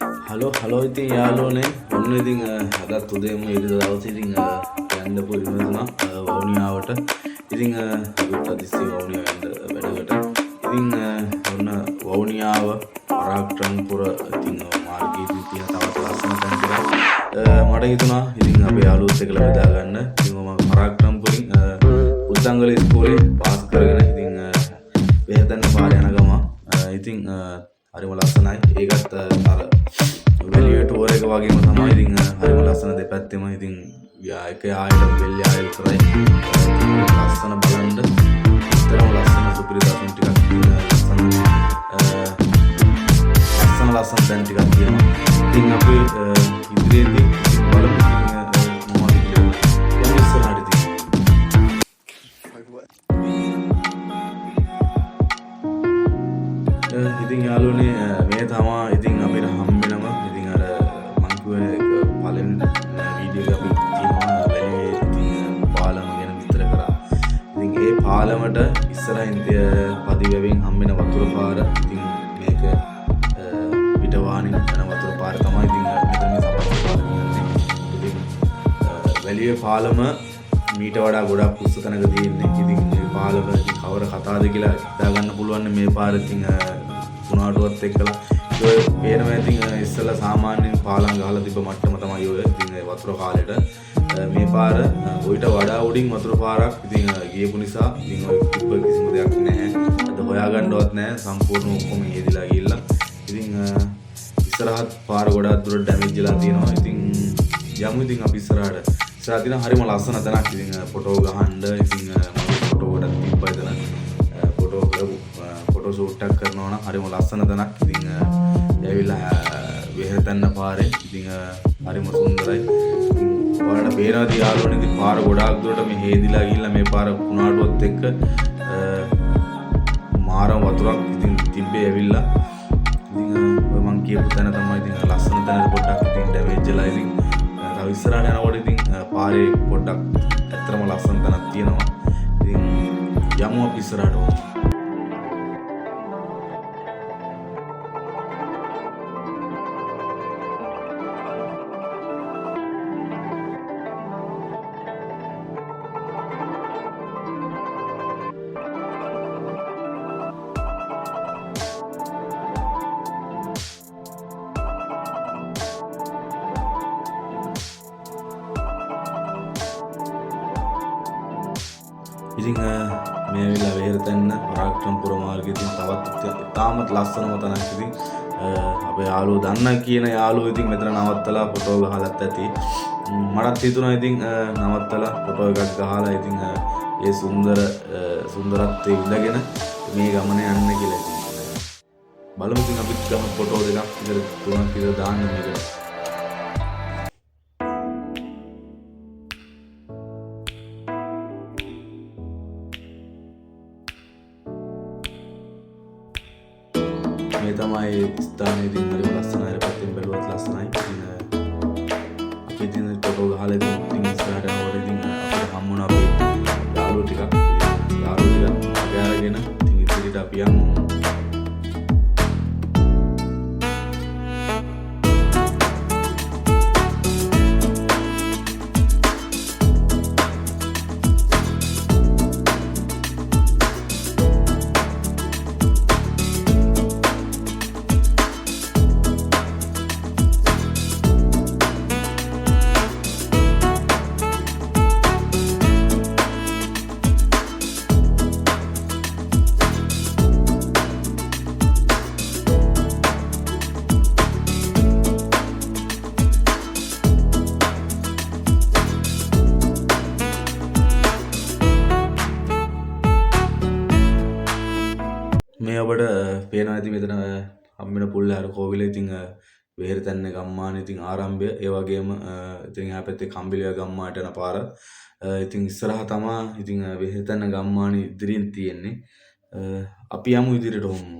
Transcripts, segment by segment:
Hello ඉතින් යාළුවනේ ඔන්න ඉතින් අදත් උදේම ඉරිදා දවසේ ඉතින් යන්න පුරුදු වෙනවා වවුනියාවට. ඉතින් අපිට අදිස්සේ වවුනියාව යන්න වැඩකට. ඉතින් ඔන්න වවුනියාව පරාක්‍රමපුර ඉතින් මාර්ගයේදී තියෙන තවත් ලස්සන තැන් ටිකක් මට හිතුණා ඉතින් අපේ යාළුවොත් එක්කලා බෙදා ගන්න. ඉතින් මම පරාක්‍රමපුරින් උද්දංගල ඉස්කෝලේ පාස් කරගෙන ඉතින් බෙහෙතන්න පාර යන ගම ඉතින් හරිම ලස්සනයි. ඒකත් අර වැලිය ටුවර් එක වගේම තමයි. ඉතින් හරිම ලස්සන දෙපැත්තෙම ඉතින් එක ආයෙත් වෙල්ලි ආයෙ විතරයි. ලස්සන බලන්න විතරම ලස්සන සුපිරි දසුන් ටිකක් ලස්සන දැන් ටිකක් තියෙනවා. ඉතින් අපි ඉදිරියේදී බලමු මොනවද කියලා. යන්න ඉස්සරහට ඉතින් ඉතින් යාළුවනේ මේ තමා ඉතින් අපිට හම්බෙනම ඉතින් අර මං කියවන එක පළවෙනි වීඩියෝ එක අපි තියෙනවා වැලියේ ඉතින් පාලම ගැන විස්තර කරා. ඉතින් ඒ පාලමට ඉස්සරහින් පදිවැවෙන් හම්බෙන වතුර පාර ඉතින් මේක පිටවානින් යන වතුර පාර තමයි ඉතින් මෙතන මේ සපත්තු පාලම යන්නේ. ඉතින් වැලියේ පාලම මීට වඩා ගොඩක් උස්ස තැනක තියෙන්නේ. ඉතින් මේ පාලම කවර කතාවද කියලා හිතාගන්න පුළුවන් මේ පාර ඉතින් කුණාටුවත් එක්කලා ඔය පේනවා. ඉතින් ඉස්සෙල්ලා සාමාන්‍යයෙන් පාලම් ගහලා තිබ්බ මට්ටම තමයි ඔය. ඉතින් ඒ වතුර කාලෙට මේ පාර ඔයිට වඩා උඩින් වතුර පාරක් ඉතින් ගියපු නිසා ඉතින් ඔය තිබ්බ කිසිම දෙයක් නැහැ. අද හොයාගන්නවත් නැහැ. සම්පූර්ණ ඔක්කොම හේදිලා ගිහිල්ලා. ඉතින් ඉස්සරහත් පාර ගොඩක් දුර ඩැමේජ් වෙලා තියෙනවා. ඉතින් යමු ඉතින් අපි ඉස්සරහට. ඉස්සරහ තියෙන හරිම ලස්සන තැනක්. ඉතින් ෆොටෝ ගහන්න ඉතින් මම ෆොටෝ ගොඩක් තිබ්බා එතන. ෆොටෝ ෂූට් එකක් කරනවා නම් හරිම ලස්සන තැනක්. ඉතින් ඇවිල්ලා වෙහෙතන්න පාරේ ඉතින් හරිම සුන්දරයි. ඉතින් ඔයාලට පේනවාද යාළුවනේ ඉතින් පාර ගොඩාක් දුරට මේ හේදිලා ගිහිල්ලා මේ පාර කුණාටුවත් එක්ක මාරම වතුරක් ඉතින් තිබ්බේ ඇවිල්ලා. ඉතින් ඔය මං කියපු තැන තමයි ඉතින් ලස්සන තැනට පොඩ්ඩක් ඉතින් ඩැමේජ් වෙලා. ඉතින් තව ඉස්සරහට යනකොට ඉතින් පාරේ පොඩ්ඩක් ඇත්තටම ලස්සන තැනක් තියෙනවා. ඉතින් යමු අපි ඉස්සරහට. ඉතින් මේ ඇවිල්ලා වෙහෙරතැන්න පරාක්‍රමපුර මාර්ගයේ ඉතින් තවත් ඉතාමත් ලස්සනම තැනක්. ඉතින් අපේ යාළුවෝ දන්න කියන යාළුවෝ ඉතින් මෙතන නවත්තලා ෆොටෝ ගහලත් ඇති. මටත් හිතුණා ඉතින් නවත්තලා ෆොටෝ එකක් ගහලා ඉතින් ඒ සුන්දරත්වයේ ඉඳගෙන මේ ගමන යන්න කියලා. ඉතින් බලමු ඉතින් අපිත් ගම ෆොටෝ දෙකක් විතර තුනක් විතර දාන්න මේකට. මේ තමයි ස්ථානයේ ඉතින් හරිම ලස්සනයි. අර පැත්තෙන් බැලුවත් ලස්සනයි. ඉතින් අපි ඉතින් ෆොටෝ ගහලා ඉතින් ඉස්සරහට යනකොට ඉතින් අපිට හම්බුණා අපේ යාළුවෝ ටිකක්. යාළුවෝ ටික අරගෙන ඉතින් ඉතිරියට අපි යමු. මේ ඔබට පේනවා ඇති මෙතන හම්බෙන පුල්ලහර කෝවිල. ඉතින් වෙහෙරතැන්න ගම්මාන ඉතින් ආරම්භය. ඒ වගේම ඉතින් එහා පැත්තේ කම්බිලිය ගම්මානට යන පාර. ඉතින් ඉස්සරහ තමා ඉතින් වෙහෙරතැන්න ගම්මාන ඉදිරියෙන් තියෙන්නේ. අපි යමු ඉදිරියට ඔන්න.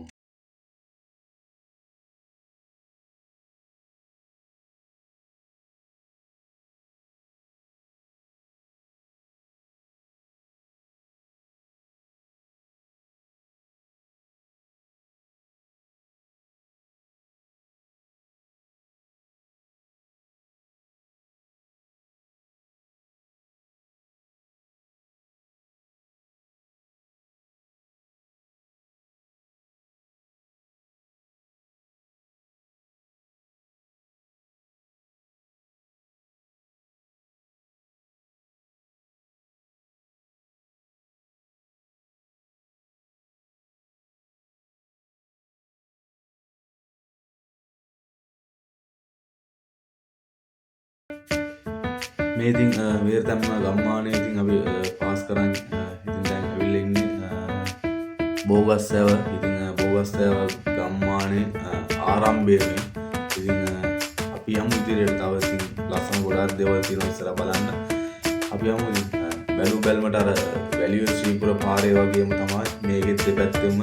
මේ ඉතින් වේරතම්ම ගම්මානේ ඉතින් අපි පාස් කරන් ඉතින් දැන් ඇවිල්ලා ඉන්නේ බෝගස්සෑව. ඉතින් බෝගස්සෑව ගම්මානේ ආරම්භයේ ඉතින් අපි යමු ඉදිරියට. තව ඉතින් ලස්සන ගොඩාක් දේවල් තියෙනවා ඉස්සරහ බලන්න. අපි යමු බැලු බැලමට අර වැලියෝ ශ්‍රීපුර පාරේ වගේම තමයි මේකෙත් දෙපැත්තෙම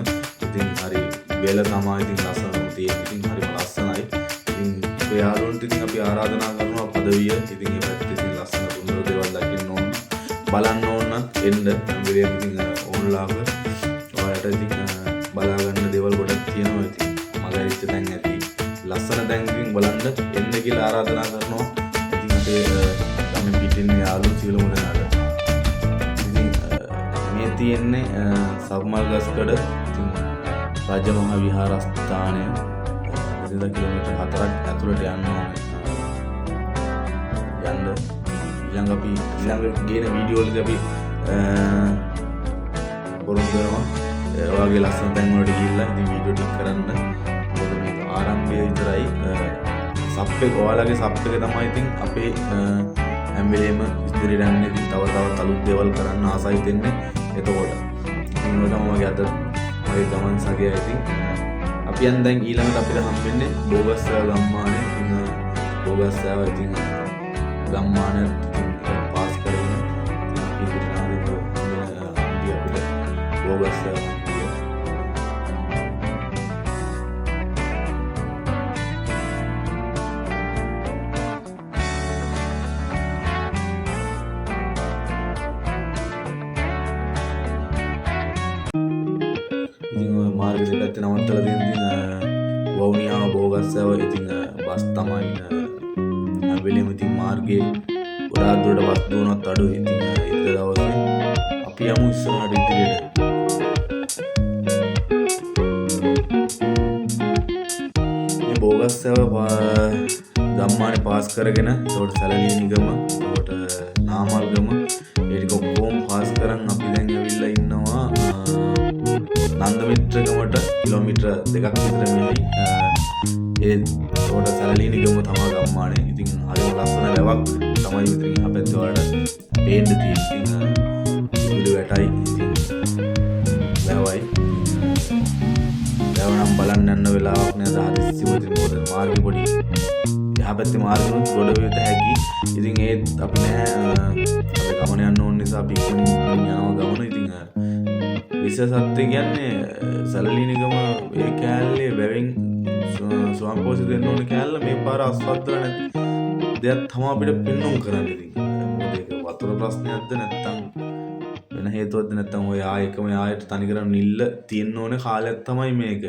ඉතින් හරි වෙල තමයි ඉතින් ලස්සනම තියෙන්නේ. ඉතින් හරිම ලස්සනයි. ඉතින් ඔය යාළුවන්ට ඉතින් අපි ආරාධනා කරනවා පදවිය ඉතින් මේ පැත්තේ ඉතින් ලස්සන සුන්දර දේවල් දකින්න ඕන බලන්න ඕන නම් එන්න හැමදේම ඉතින් ඕන්ලාව ඔයාලට ඉතින් බලා ගන්න දේවල් ගොඩක් තියෙනවා. ඉතින් මගරිච්ච තැන් ඇති ලස්සන තැන් ඉතින් බලන්න එන්න කියලා ආරාධනා කරනවා. ඉතින් අපේ ගමේ පිටින් යාළුවෝ සියලුම දෙනාට ඉතින් මේ තියෙන්නේ සබ්මල්ගස්කඩ ඉතින් රජමහා විහාරස්ථානය 2 කිලෝමීටර් 4ක් ඇතුළට යන්න ඕනේ. ඊළඟ අපි ඊළඟ ගේන වීඩියෝ වලදී අපි පොරොන්දු වෙනවා ඔයාගේ ලස්සන තැන් වලට ගිහිල්ලා ඉතින් වීඩියෝ ටික කරන්න. මොකද මේක ආරම්භය විතරයි. සබ් එක ඔයාලගේ සබ් එක තමයි ඉතින් අපේ හැම වෙලේම ඉදිරියට යන්නේ. ඉතින් තව තවත් අලුත් දේවල් කරන්න ආසයි දෙන්නේ. එතකොට ඉතින් ඔය තමයි මගේ අද මගේ ගමන් සගය. ඉතින් අපි යන් දැන් ඊළඟට අපිට හම්බෙන්නේ බෝගස්සෑව ගම්මානේ. ඉතින් බෝගස්සෑව ඉතින් ගම්මාන ඉතින් පාස් කරගෙන අපි ඉදිරියට අපිට බෝගස්සෑව මාර්ග දෙපැත්තේ නවත්තලා තියෙන වවුනියාව බෝගස්සෑව ඉතින් බස් තමයි හැම වෙලෙම ඉතින් මාර්ගයේ ගොඩාක් දුරට බස් දුවනවත් අඩුයි. ඉතින් ඉද දවසේ අපි යමු ඉස්සරහට ඉදිරියට. මේ බෝගස්සෑව ගම්මානේ පාස් කරගෙන ඒකට සැලලියනිගම ඒකට නාමල්ගම ඒ ටික ඔක්කොම පාස් කරන් අපි දැන් ඇවිල්ලා ඉන්නවා නන්දමිත්‍රගමට කිලෝමීටර් 2ක් විතර මෙහි ඒකට සැලලියනිගම තමයි ගම්මානේ. ඉතින් හරිම ලස්සන වැවක් තමයි ඉතින් අපිට වලට පේන්න තියෙන්නේ. ඉතින් වැටයි ඉතින් වැවයි වැවනම් බලන්න යන්න වෙලාවක් නෑ. හදිස්සියව ඉතින් මොකද මාර්ගෙ පොඩි එහා පැත්තේ මාර්ගෙනුත් ගොඩ වෙත හැකි. ඉතින් ඒත් අපි නෑ අපි ගමන යන්න ඕන නිසා අපි ඉක්මනින් යනවා ගමන. ඉතින් විශේෂත්වය කියන්නේ සැලලියනිගම ඒ කෑල්ලේ වැවෙන් ස්වාමිපෝෂිත වෙන්න ඕන කෑල්ල මේ පාර අස්වද්දලා නැති දෙයක් තමයි අපිට පෙන්වුම් කරන්නේ. ඉතින් මොකද ඒක වතුර ප්‍රශ්නයක්ද නැත්නම් වෙන හේතුවක්ද නැත්නම් ඔය ආයෙකම ආයෙත් තනිකරම නිල්ල තියෙන්න ඕන කාලයක් තමයි මේක.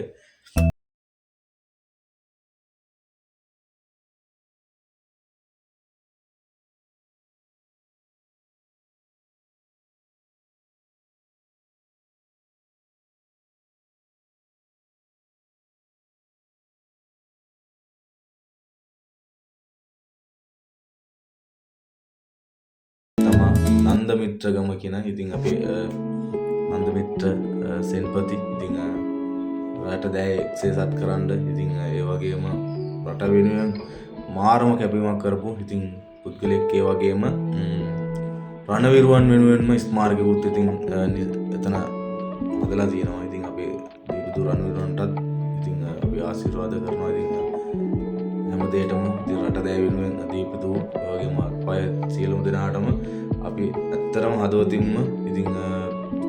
නන්දමිත්‍රගම කියන ඉතින් අපේ නන්දමිත්‍ර සෙන්පති ඉතින් රට දැය එක්සේසත් කරන්න ඉතින් ඒ වගේම රට වෙනුවෙන් මාරම කැපීමක් කරපු ඉතින් පුද්ගලෙක් ඒ වගේම රණවිරුවන් වෙනුවෙන්ම ස්මාරකයකුත් ඉතින් එතන හදලා තියෙනවා. ඉතින් අපේ දීපතු රණවිරුවන්ටත් ඉතින් අපි ආශිර්වාද කරනවා. ඉතින් හැම දෙයකටම ඉතින් රට දැය වෙනුවෙන් දීපතු ඒ වගේම අය සියලුම දෙනාටම අපි ඇත්තරම හදවතින්ම ඉතින්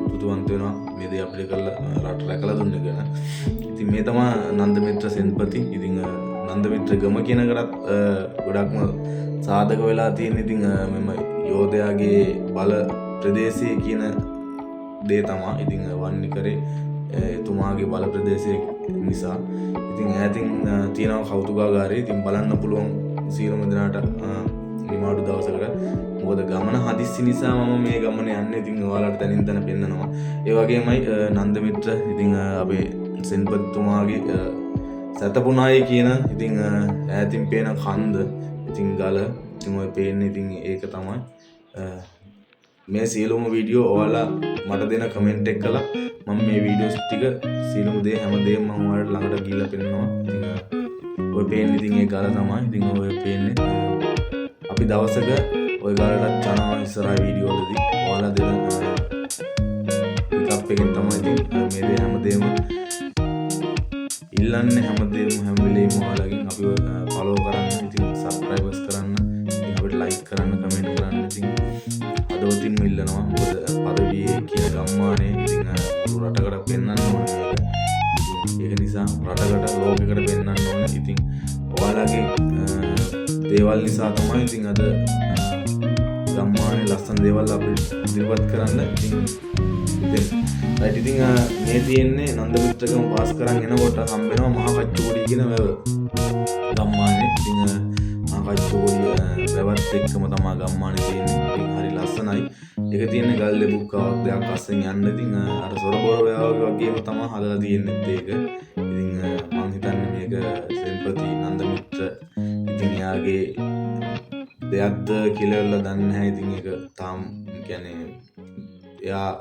පුදුවන්ත වෙනවා මේ දේ අපිට කරලා රට රැකලා දුන්න ගැන. ඉතින් මේ තමයි නන්දමිත්‍ර සෙන්පති. ඉතින් නන්දමිත්‍ර ගම කියන කරත් ගොඩක්ම සාධක වෙලා තියෙන ඉතින් මෙම යෝධයාගේ බල ප්‍රදේශයේ කියන දේ තමයි ඉතින් වන්නිකරේ එතුමාගේ බල ප්‍රදේශය නිසා. ඉතින් ඈතින් තියෙනවා කෞතුකාගාරය. ඉතින් බලන්න පුළුවන් සියලුම දෙනාට නිමාඩු දවසකට. මොකද ගමන හදිස්සි නිසා මම මේ ගමන යන්නේ. ඉතින් ඔයාලට තනින් තන පෙන්නනවා. ඒ වගේමයි නන්දමිත්‍ර ඉතින් අපේ සෙන්පතිතුමාගේ සතපුනායි කියන ඉතින් ඈතින් පේන කන්ද ඉතින් ගල ඉතින් ඔය පේන්නේ ඉතින් ඒක තමයි. මේ සියලුම වීඩියෝ ඔයාලා මට දෙන කමෙන්ට් එක කළා මම මේ වීඩියෝස් ටික සියලුම දේ හැමදේම මම ඔයාලට ළඟට ගිහිල්ලා පෙන්නනවා. ඉතින් ඔය පේන්නේ ඉතින් ඒ ගල තමයි. ඉතින් ඔය පේන්නේ අපි දවසක ඔය කාලේටත් යනවා ඉස්සරහ වීඩියෝ වලදී. ඔයාලා දෙන පිකප් එකෙන් තමයි ඉතින් මේ දේ හැමදේම ඉල්ලන්නේ හැම වෙලේම ඔයාලගෙන් අපිව ෆලෝ කරන්න, ඉතින් සබ්ස්ක්‍රයිබර්ස් කරන්න, ඉතින් අපිට ලයික් කරන්න, කමෙන්ට් කරන්න. ඉතින් හදවතින්ම ඉල්ලනවා. මොකද පදවියේ කියන ගම්මානේ ඉතින් මුළු රටකට පෙන්වන්න ඕනේ මේක. ඒක නිසා රටකට ලෝකෙකට පෙන්වන්න ඕනේ. ඉතින් ඔයාලගේ දේවල් නිසා තමයි ඉතින් අද ගම්මානේ ලස්සන දේවල් අපිට ඉදිරිපත් කරන්න ඉතින් රයිට්. ඉතින් මේ තියෙන්නේ නන්දමිත්‍රකම පාස් කරන් එනකොට හම්බ වෙනවා මහා කච්චෝඩිය කියන වැව ගම්මානේ. ඉතින් මහා කච්චෝඩිය වැවත් එක්කම තමයි ගම්මානේ තියෙන්නේ. ඉතින් හරි ලස්සනයි. ඒක තියෙන්නේ ගල් ලැබුක්කාවක් දෙයක් අස්සෙන් යන්න. ඉතින් අර සොරබොර වැව වගේම තමයි හදලා තියෙන්නේ ඒක. ඉතින් මම හිතන්නේ මේක සෙන්පති නන්දමිත්‍ර ඉතින් එයාගේ දෙයක්ද කියලා දන්නේ නැහැ. ඉතින් ඒක තාම කියන්නේ එයා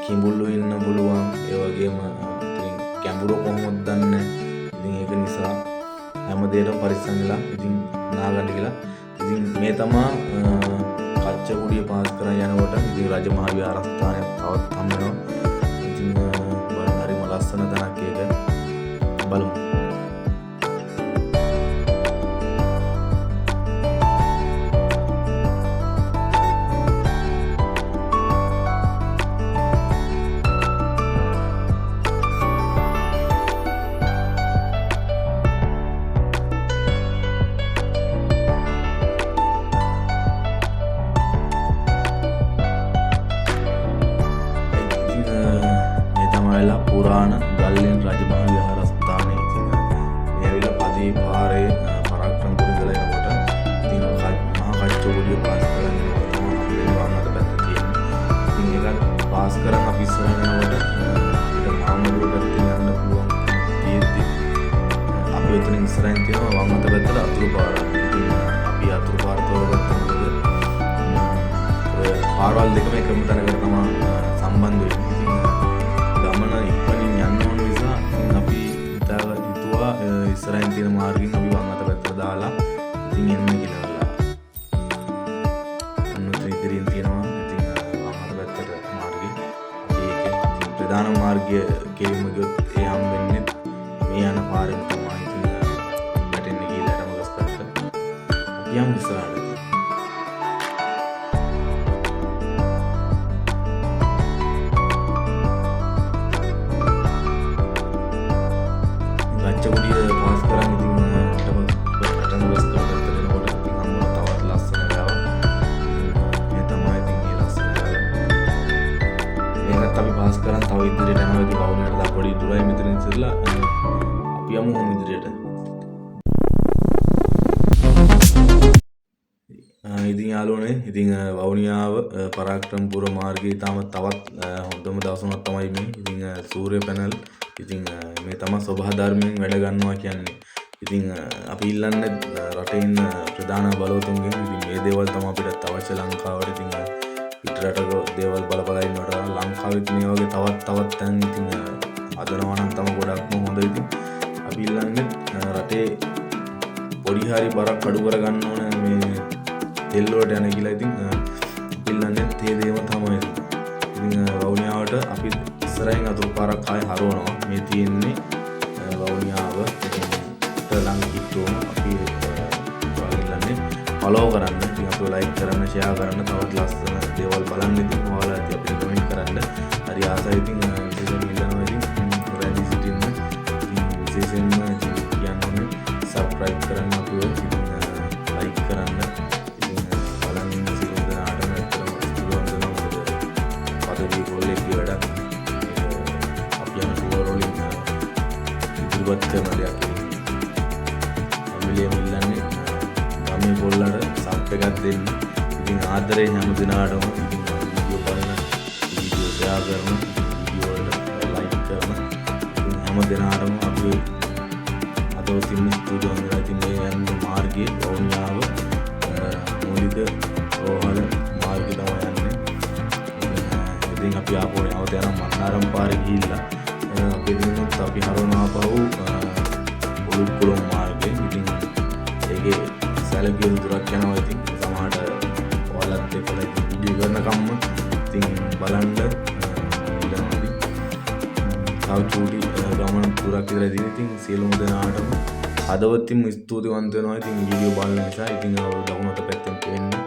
කිඹුල්ලු ඉන්න පුළුවන්. ඒ වගේම ඉතින් කැඹුරු කොහොමද දන්නේ. ඉතින් ඒක නිසා හැමදේටම පරිස්සම් වෙලා ඉතින් නාගන්න කියලා. ඉතින් මේ තමා කච්චකුඩිය පාස් කරන් යනකොට ඉතින් රජමහා විහාරස්ථානයක් තවත් හම් වෙනවා. ඉතින් බලන්න හරිම ලස්සන තැනක් ඒක. බලමු. පුරාණ ගල්ලෙන් රජමහා විහාරස්ථානයේ ඉතින් මේ ඇවිල්ලා පදී පාරේ පරාක්‍රම පුරදලා එනකොට ඉතින් මහා කච්චෝඩිය පාස් කරගෙන යනකොට තමයි අපි වම්මත පැත්ත තියෙන්නේ. ඉතින් ඒක පාස් කරන් අපි ඉස්සරහට යනකොට ආමඩුව පැත්තෙන් යන්න පුළුවන් තියෙද්දි අපි උතනින් ඉස්සරහින් තියෙනවා වම්මත පැත්තට අතුරු පාරක්. ඉතින් අපි අතුරු පාර තෝරගත්තා. ඔය පාරවල් දෙකම එකම තැනකට තමයි සම්බන්ධ වෙන්නේ. ඉස්සරහින් තියෙන මාර්ගයෙන් අපි වම් අත පැත්තට දාලා ඉතින් එන්න කියලා. අන්න ඉදිරියෙන් තියෙනවා ඉතින් වම් අත පැත්තට මාර්ගය. ඒකේ ප්‍රධාන මාර්ගය කෙලින්ම ගියොත් ඒ හම්බෙන්නේ මේ යන පාරෙන් තමයි. ඉතින් වැටෙන්නේ කියලා රමගස් පැත්ත. අපි යමු ඉස්සරහට. කච්චකුඩිය පාස් කරන් ඉතින් රටමගස් පැත්තට එනකොට ඉතින් අම්මා තවත් ලස්සන ගාවක්. මේ තමයි ඉතින් මේ ලස්සන ගාව. මේකත් අපි පාස් කරන් තව ඉදිරියට යනවා. ඉතින් වවුනියට දා පොඩි දුරයි මෙතනින් ඉස්සෙල්ලා අපි යමු ඉදිරියට. ඉතින් යාළුවනේ ඉතින් වවුනියාව පරාක්‍රමපුර මාර්ගයේ තවත් හොඳම දවසක් තමයි මේ. ඉතින් සූර්ය පැනල් ඉතින් මේ තමයි සබහා ධර්මයෙන් වැඩ ගන්නවා කියන්නේ. ඉතින් අපි ඉල්ලන්නේ රටේ ඉන්න ප්‍රධාන බලවතුන්ගෙන් ඉතින් මේ දේවල් තමයි අපිට අවශ්‍ය ලංකාවට. ඉතින් පිටරටක දේවල් බල බල ඉන්නවට ලංකාවෙත් මේ වගේ තවත් තැන් ඉතින් හදනවා නම් තමයි ගොඩක්ම හොඳ. ඉතින් අපි ඉල්ලන්නේ රටේ පොඩි හරි බරක් අඩු කරගන්න ඕන මේ තෙල් වලට යන කියලා. ඉතින් ඉල්ලන්නේ තේ දේම තමයි. ඉතින් වවුනියාවට අපි ඉස්සරහින් අතුරු පාරක් ආයේ හරවනවා. මේ තියෙන්නේ වවුනියාව ළඟ කිට්ටුවම අපි ඉල්ලන්නේ ෆලෝ කරන්න. ඉතින් අපිව ලයික් කරන්න, ෂෙයා කරන්න, තවත් ලස්සන දේවල් බලන්න. ඉතින් ඔයාලා ඉතින් අපිට කමෙන්ට් කරන්න. හරි ආසයි. ඉතින් විශේෂයෙන් ඉල්ලනවා ඉතින් රැඳී සිටින්න. ඉතින් විශේෂයෙන්ම කියන්නේ සබ්ස්ක්‍රයිබ් කරන්න, අපිව ඉතින් ලයික් කරන්න. ඉතින් බලන් ඉන්න සියලුම දෙනාටම ඇත්තටම ස්තුතිවන්ත වෙනවා. පදවි කොල්ලේ වැඩක් අපි යන ටුවර් වලින් ඉදිරිපත් කරන දෙයක්. මිලියම් ඉල්ලන්නේ ගමේ කොල්ලට සබ් එකක් දෙන්න. ඉතින් ආදරේ හැම දිනාටම ඉතින් වීඩියෝ බලන, වීඩියෝ ෂෙයා කරන, වීඩියෝ වලට ලයික් කරන ඉතින් හැම දිනාටම අපි අදවතින් ස්තුතිවන්ත වෙනවා. ඉතින් මේ යන මාර්ගයේ වවුනියාව මූලික රෝහල මාර්ගය තමයි යන්නේ. ඉතින් අපි ආපහු නැවත යන මන්නාරම් පාරේ ගිහිල්ලා අපි දිනුත් අපි හරවනවා ආපහු උළුප්පුලම් මාර්ගයෙන්. ඉතින් ඒකේ සැලකිය යුතු දුරක් යනවා. ඉතින් සමහරට ඔයාලත් එක්කලා ඉතින් වීඩියෝ කරනකම්ම ඉතින් බලන්න ඉඳනවා. ඉතින් තව චූටි ගමන පුරක් ඉඳලා ඉතින් සියලුම දෙනාටම හදවතින්ම ස්තුතිවන්ත වෙනවා. ඉතින් වීඩියෝ බලන නිසා. ඉතින් දකුණත පැත්තෙන් පේන්නේ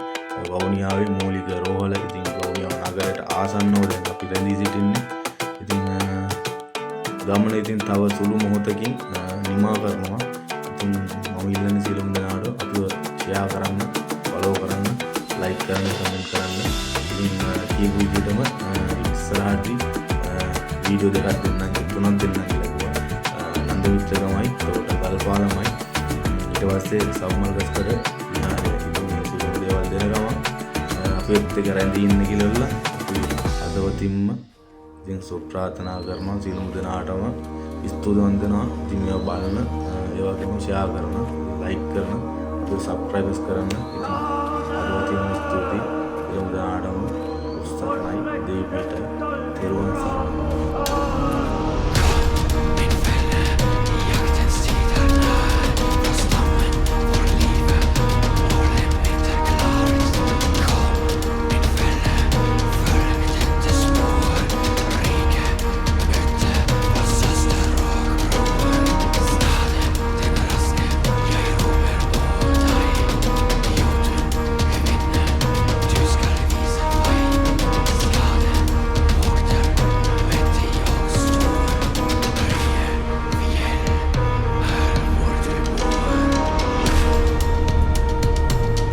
වවුනියාවේ මූලික රෝහල. ඉතින් වවුනියාව නගරයට ආසන්නව දැන් අපි රැඳී සිටින්නේ. ඉතින් ගමන ඉතින් තව සුළු මොහොතකින් නිමා කරනවා. ඉතින් මම ඉල්ලන්නේ සියලුම දෙනාට අපිව ෂෙයා කරන්න, ෆලෝ කරන්න, ලයික් කරන්න, කමෙන්ට් කරන්න. ඉතින් කියපු විදිහටම ඉස්සරහදී වීඩියෝ දෙකක් දෙන්නම්, තුනක් දෙන්නම් කියලා කිව්වා. නන්ද විත්‍රකමයි, තෝට ගල්පාලමයි, ඊට පස්සේ සම්මල්ගස්කර විහාරය. ඉතින් මේ සියලුම දේවල් දෙන ගමන් අපිත් එක්ක රැඳී ඉන්න කියලා අපි අදවතින්ම ඉතින් සුප්‍රාර්ථනා කරනවා. සියලුම දෙනාටම ස්තුතිවන්ත වෙනවා. ඉතින් මේවා බලන, ඒ වගේම ෂෙයා කරන, ලයික් කරන, සබ්ස්ක්‍රයිබ්ස් කරන්න.